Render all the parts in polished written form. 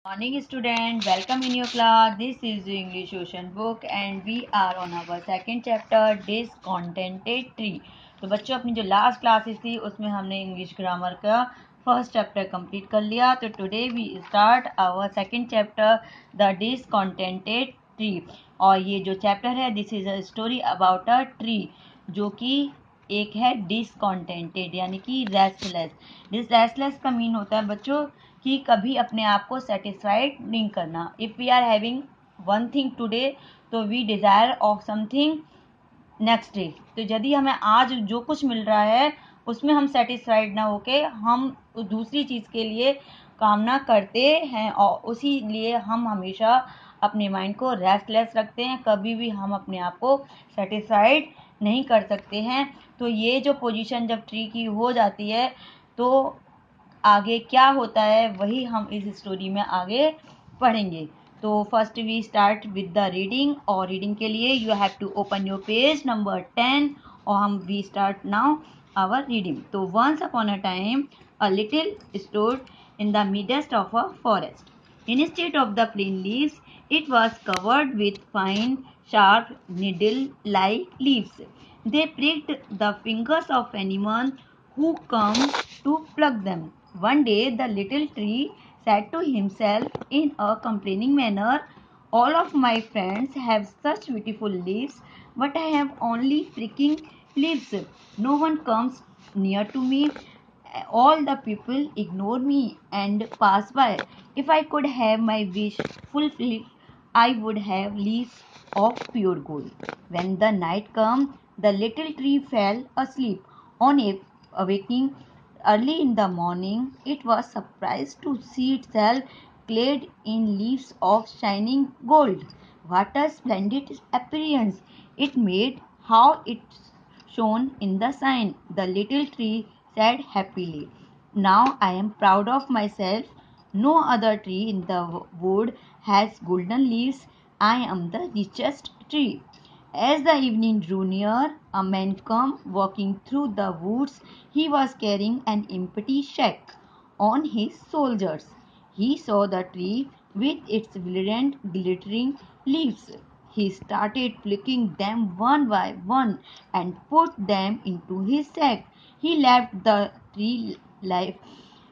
Morning student, welcome in your class. This is the English Ocean book and we are on our second chapter discontented tree. तो बच्चों अपनी जो last classes थी उसमें हमने English grammar का first chapter complete कर लिया. तो today we start our second chapter the discontented tree. और ये जो चैप्टर है this is a story about a tree जो कि एक है डिसकॉन्टेंटेड यानी कि रेस्टलेस. रेस्टलेस का मीन होता है बच्चों कि कभी अपने आप को सेटिस्फाइड नहीं करना. If we are having one thing today तो we desire of something next day. तो यदि हमें आज जो कुछ मिल रहा है उसमें हम सेटिस्फाइड ना होके हम दूसरी चीज़ के लिए कामना करते हैं और उसी लिए हम हमेशा अपने माइंड को रेस्टलेस रखते हैं. कभी भी हम अपने आप को सेटिस्फाइड नहीं कर सकते हैं. तो ये जो पोजीशन जब ट्री की हो जाती है तो आगे क्या होता है वही हम इस स्टोरी में आगे पढ़ेंगे. तो first we start with the reading. और रीडिंग के लिए you have to open your page number 10 और हम we start now our reading. तो once upon a time a little stood in the midst of a forest. Instead of the plain leaves, it was covered with fine, sharp, needle-like leaves. They pricked the fingers of anyone who come to pluck them. One day the little tree said to himself in a complaining manner, "All of my friends have such beautiful leaves, but I have only pricking leaves. No one comes near to me. All the people ignore me and pass by. If I could have my wish fulfilled, I would have leaves of pure gold." When the night came, the little tree fell asleep. On awaking early in the morning, it was surprised to see itself clad in leaves of shining gold. What a splendid appearance it made! How it shone in the sun, the little tree said happily. "Now I am proud of myself. No other tree in the wood has golden leaves. I am the richest tree." As the evening drew near, a man came walking through the woods. He was carrying an empty sack on his shoulders. He saw the tree with its brilliant, glittering leaves. He started plucking them one by one and put them into his sack. He left the tree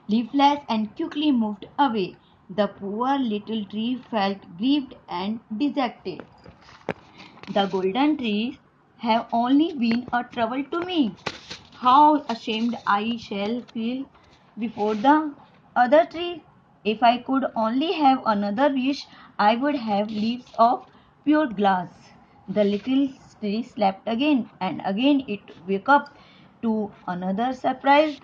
leafless and quickly moved away. The poor little tree felt grieved and dejected. "The golden trees have only been a trouble to me. How ashamed I shall feel before the other tree. If I could only have another wish, I would have leaves of pure glass." The little tree slept again, and again it woke up to another surprise.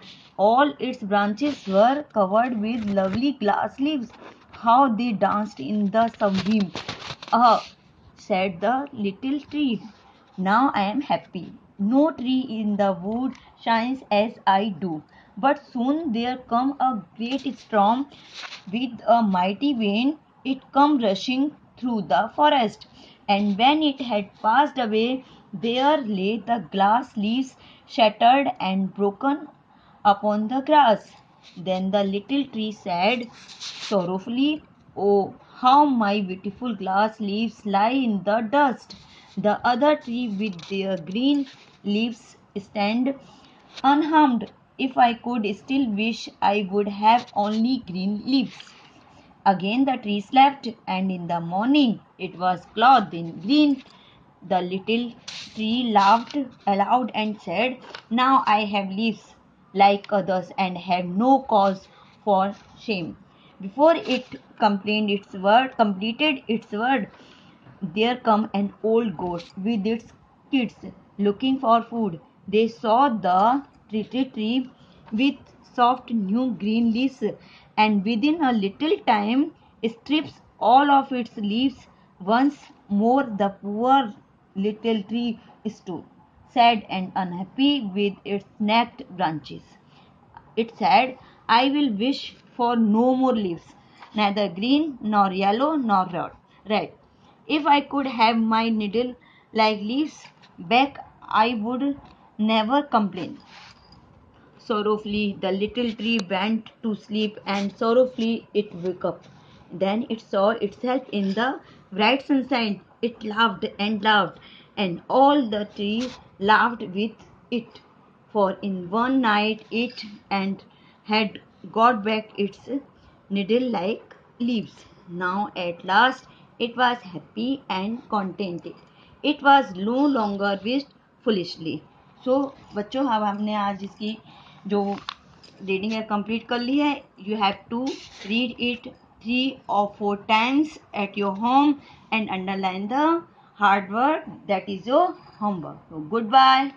All its branches were covered with lovely glass leaves. How they danced in the sunbeam! "Ah," said the little tree, "now I am happy. No tree in the wood shines as I do." But soon there came a great storm with a mighty wind. It came rushing through the forest, and when it had passed away, there lay the glass leaves shattered and broken upon the grass. Then the little tree said sorrowfully, "Oh, how my beautiful glass leaves lie in the dust! The other tree with their green leaves stand unharmed. If I could still wish, I would have only green leaves." Again the tree slept, and in the morning it was clothed in green. The little tree laughed aloud and said, "Now I have leaves like others and have no cause for shame." Before it completed its word, there come an old goat with its kids looking for food. They saw the little tree with soft new green leaves, and within a little time strips all of its leaves. Once more the poor little tree stood, sad and unhappy with its snapped branches. It said, "I will wish for no more leaves, neither green nor yellow nor red. If I could have my needle like leaves back, I would never complain." Sorrowfully the little tree went to sleep, and sorrowfully it woke up. Then it saw itself in the bright sunshine. It laughed and laughed, and all the trees laughed with it. For in one night it and had got back its needle-like leaves. Now at last it was happy and contented. It was no longer wished foolishly. So बच्चों, अब हमने आज इसकी जो reading है complete कर ली है. You have to read it 3 or 4 times at your home and underline the hard work that is your homework. So goodbye.